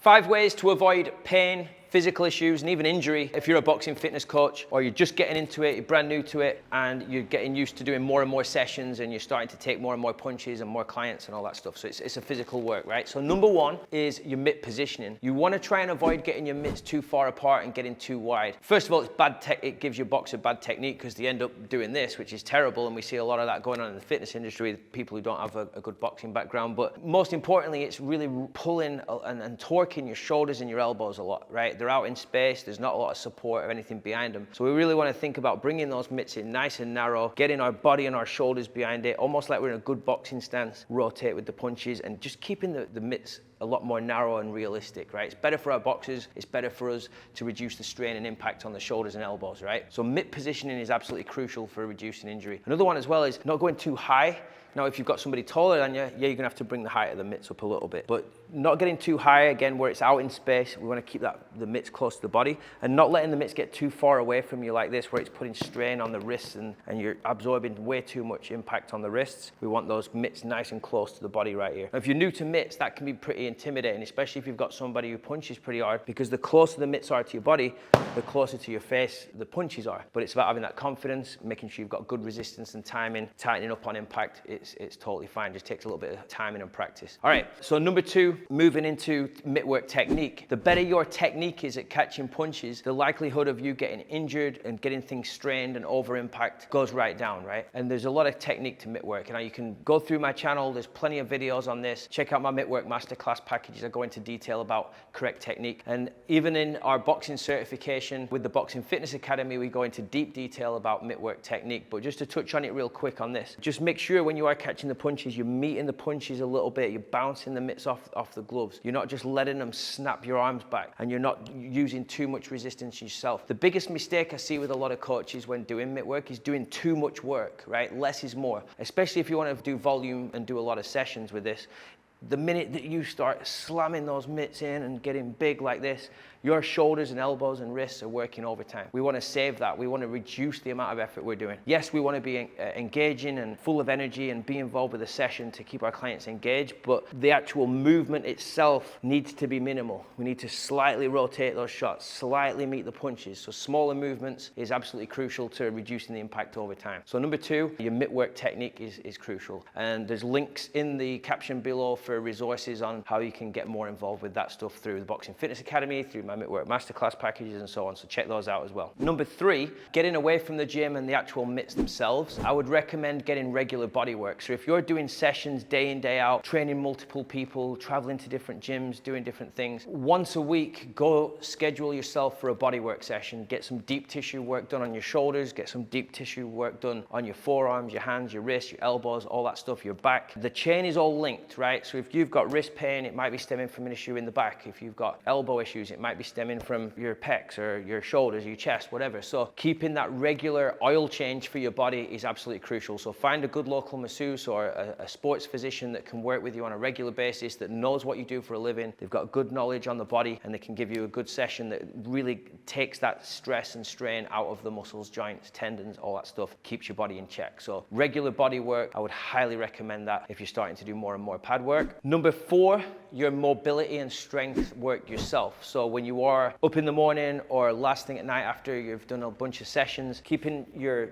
5 ways to avoid pain, physical issues, and even injury if you're a boxing fitness coach, or you're just getting into it, you're brand new to it, and you're getting used to doing more and more sessions, and you're starting to take more and more punches and more clients and all that stuff. So it's a physical work, right? So number 1 is your mitt positioning. You want to try and avoid getting your mitts too far apart and getting too wide. First of all, it gives your boxer bad technique because they end up doing this, which is terrible, and we see a lot of that going on in the fitness industry with people who don't have a good boxing background. But most importantly, it's really pulling and torquing your shoulders and your elbows a lot, right? They're out in space, there's not a lot of support or anything behind them. So we really want to think about bringing those mitts in nice and narrow, getting our body and our shoulders behind it, almost like we're in a good boxing stance, rotate with the punches, and just keeping the mitts a lot more narrow and realistic, right? It's better for our boxers, it's better for us to reduce the strain and impact on the shoulders and elbows, right? So mitt positioning is absolutely crucial for reducing injury. Another one as well is not going too high. Now, if you've got somebody taller than you, yeah, you're gonna have to bring the height of the mitts up a little bit, but not getting too high, again, where it's out in space. We wanna keep the mitts close to the body, and not letting the mitts get too far away from you like this, where it's putting strain on the wrists and you're absorbing way too much impact on the wrists. We want those mitts nice and close to the body right here. Now, if you're new to mitts, that can be pretty intimidating, especially if you've got somebody who punches pretty hard, because the closer the mitts are to your body, the closer to your face the punches are. But it's about having that confidence, making sure you've got good resistance and timing, tightening up on impact. It's totally fine, just takes a little bit of timing and practice. All right, so number 2, moving into Mittwork technique. The better your technique is at catching punches, the likelihood of you getting injured and getting things strained and over impact goes right down, right? And there's a lot of technique to Mittwork. Now you can go through my channel, there's plenty of videos on this. Check out my Mittwork masterclass packages. I go into detail about correct technique. And even in our boxing certification with the Boxing Fitness Academy, we go into deep detail about Mittwork technique. But just to touch on it real quick on this, just make sure when you are catching the punches, you're meeting the punches a little bit, you're bouncing the mitts off the gloves. You're not just letting them snap your arms back, and you're not using too much resistance yourself. The biggest mistake I see with a lot of coaches when doing mitt work is doing too much work, right? Less is more, especially if you want to do volume and do a lot of sessions with this. The minute that you start slamming those mitts in and getting big like this, your shoulders and elbows and wrists are working overtime. We want to save that. We want to reduce the amount of effort we're doing. Yes, we want to be engaging and full of energy and be involved with the session to keep our clients engaged, but the actual movement itself needs to be minimal. We need to slightly rotate those shots, slightly meet the punches. So smaller movements is absolutely crucial to reducing the impact over time. So number 2, your Mittwork technique is crucial. And there's links in the caption below for resources on how you can get more involved with that stuff through the Boxing Fitness Academy, through my Mittwork masterclass packages and so on, so check those out as well. Number 3, getting away from the gym and the actual mitts themselves, I would recommend getting regular body work. So if you're doing sessions day in, day out, training multiple people, traveling to different gyms, doing different things, once a week, go schedule yourself for a bodywork session. Get some deep tissue work done on your shoulders, get some deep tissue work done on your forearms, your hands, your wrists, your elbows, all that stuff, your back. The chain is all linked, right? So if you've got wrist pain, it might be stemming from an issue in the back. If you've got elbow issues, it might be stemming from your pecs or your shoulders, your chest, whatever. So keeping that regular oil change for your body is absolutely crucial. So find a good local masseuse or a sports physician that can work with you on a regular basis, that knows what you do for a living. They've got good knowledge on the body, and they can give you a good session that really takes that stress and strain out of the muscles, joints, tendons, all that stuff, keeps your body in check. So regular body work, I would highly recommend that if you're starting to do more and more pad work. Number 4, your mobility and strength work yourself. So when you are up in the morning or last thing at night after you've done a bunch of sessions, keeping your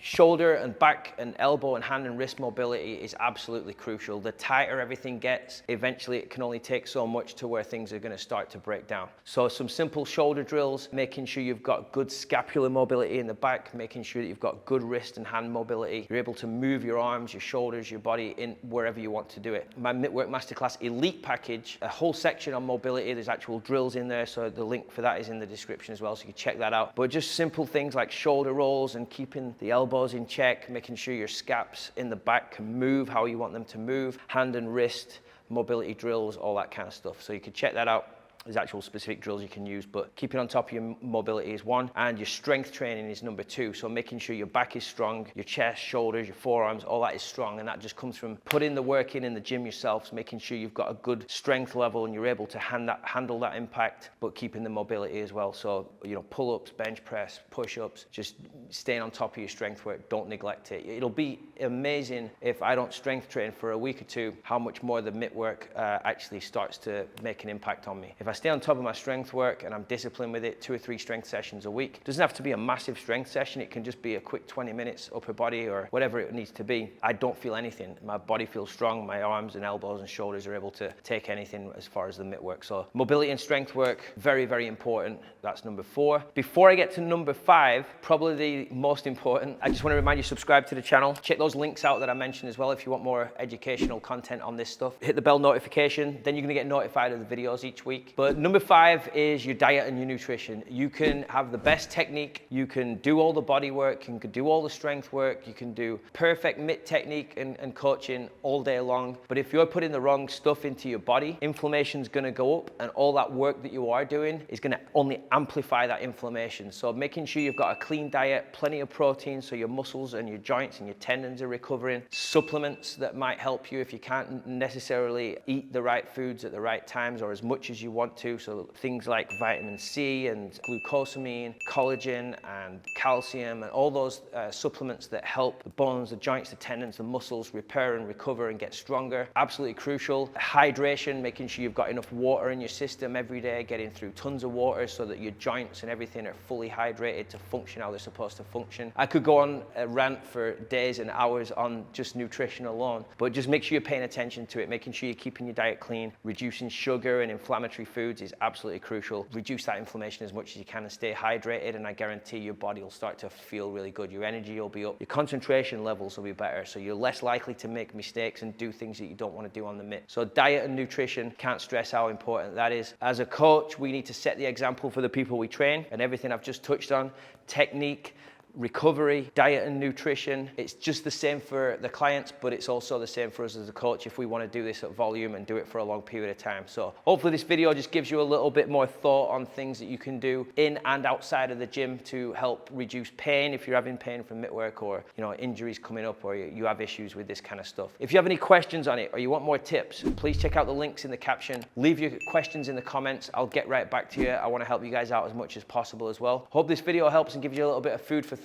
shoulder and back and elbow and hand and wrist mobility is absolutely crucial. The tighter everything gets, eventually it can only take so much to where things are going to start to break down. So some simple shoulder drills, making sure you've got good scapular mobility in the back, making sure that you've got good wrist and hand mobility. You're able to move your arms, your shoulders, your body in wherever you want to do it. My Mittwork Masterclass Elite package, a whole section on mobility, there's actual drills in there, so the link for that is in the description as well, so you can check that out. But just simple things like shoulder rolls and keeping the elbows in check, making sure your scaps in the back can move how you want them to move, hand and wrist, mobility drills, all that kind of stuff. So you can check that out. There's actual specific drills you can use, but keeping on top of your mobility is one, and your strength training is number two. So making sure your back is strong, your chest, shoulders, your forearms, all that is strong, and that just comes from putting the work in the gym yourself, so making sure you've got a good strength level and you're able to handle that impact, but keeping the mobility as well. So, you know, pull-ups, bench press, push-ups, just staying on top of your strength work, don't neglect it. It'll be amazing if I don't strength train for a week or two, how much more the Mittwork actually starts to make an impact on me. If I stay on top of my strength work and I'm disciplined with it, 2 or 3 strength sessions a week. It doesn't have to be a massive strength session. It can just be a quick 20 minutes upper body or whatever it needs to be. I don't feel anything. My body feels strong. My arms and elbows and shoulders are able to take anything as far as the Mittwork. So mobility and strength work, very, very important. That's number 4. Before I get to number 5, probably the most important, I just want to remind you, subscribe to the channel. Check those links out that I mentioned as well if you want more educational content on this stuff. Hit the bell notification, then you're going to get notified of the videos each week. But number 5 is your diet and your nutrition. You can have the best technique, you can do all the body work, you can do all the strength work, you can do perfect Mitt technique and coaching all day long. But if you're putting the wrong stuff into your body, inflammation's going to go up, and all that work that you are doing is going to only amplify that inflammation. So making sure you've got a clean diet, plenty of protein so your muscles and your joints and your tendons are recovering, supplements that might help you if you can't necessarily eat the right foods at the right times or as much as you want to. So things like vitamin C and glucosamine, collagen and calcium, and all those supplements that help the bones, the joints, the tendons, the muscles repair and recover and get stronger. Absolutely crucial. Hydration, making sure you've got enough water in your system every day, getting through tons of water so that your joints and everything are fully hydrated to function how they're supposed to function. I could go on a rant for days and hours on just nutrition alone, but just make sure you're paying attention to it, making sure you're keeping your diet clean. Reducing sugar and inflammatory foods is absolutely crucial. Reduce that inflammation as much as you can and stay hydrated, and I guarantee your body will start to feel really good. Your energy will be up, your concentration levels will be better, so you're less likely to make mistakes and do things that you don't want to do on the Mitt. So diet and nutrition, can't stress how important that is. As a coach, we need to set the example for the people we train, and everything I've just touched on, technique, recovery, diet and nutrition. It's just the same for the clients, but it's also the same for us as a coach if we want to do this at volume and do it for a long period of time. So hopefully this video just gives you a little bit more thought on things that you can do in and outside of the gym to help reduce pain if you're having pain from Mittwork, or injuries coming up, or you have issues with this kind of stuff. If you have any questions on it or you want more tips, please check out the links in the caption. Leave your questions in the comments. I'll get right back to you. I want to help you guys out as much as possible as well. Hope this video helps and gives you a little bit of food for thought.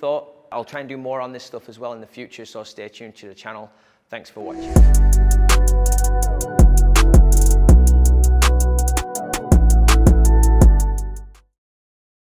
I'll try and do more on this stuff as well in the future, so stay tuned to the channel. Thanks for watching.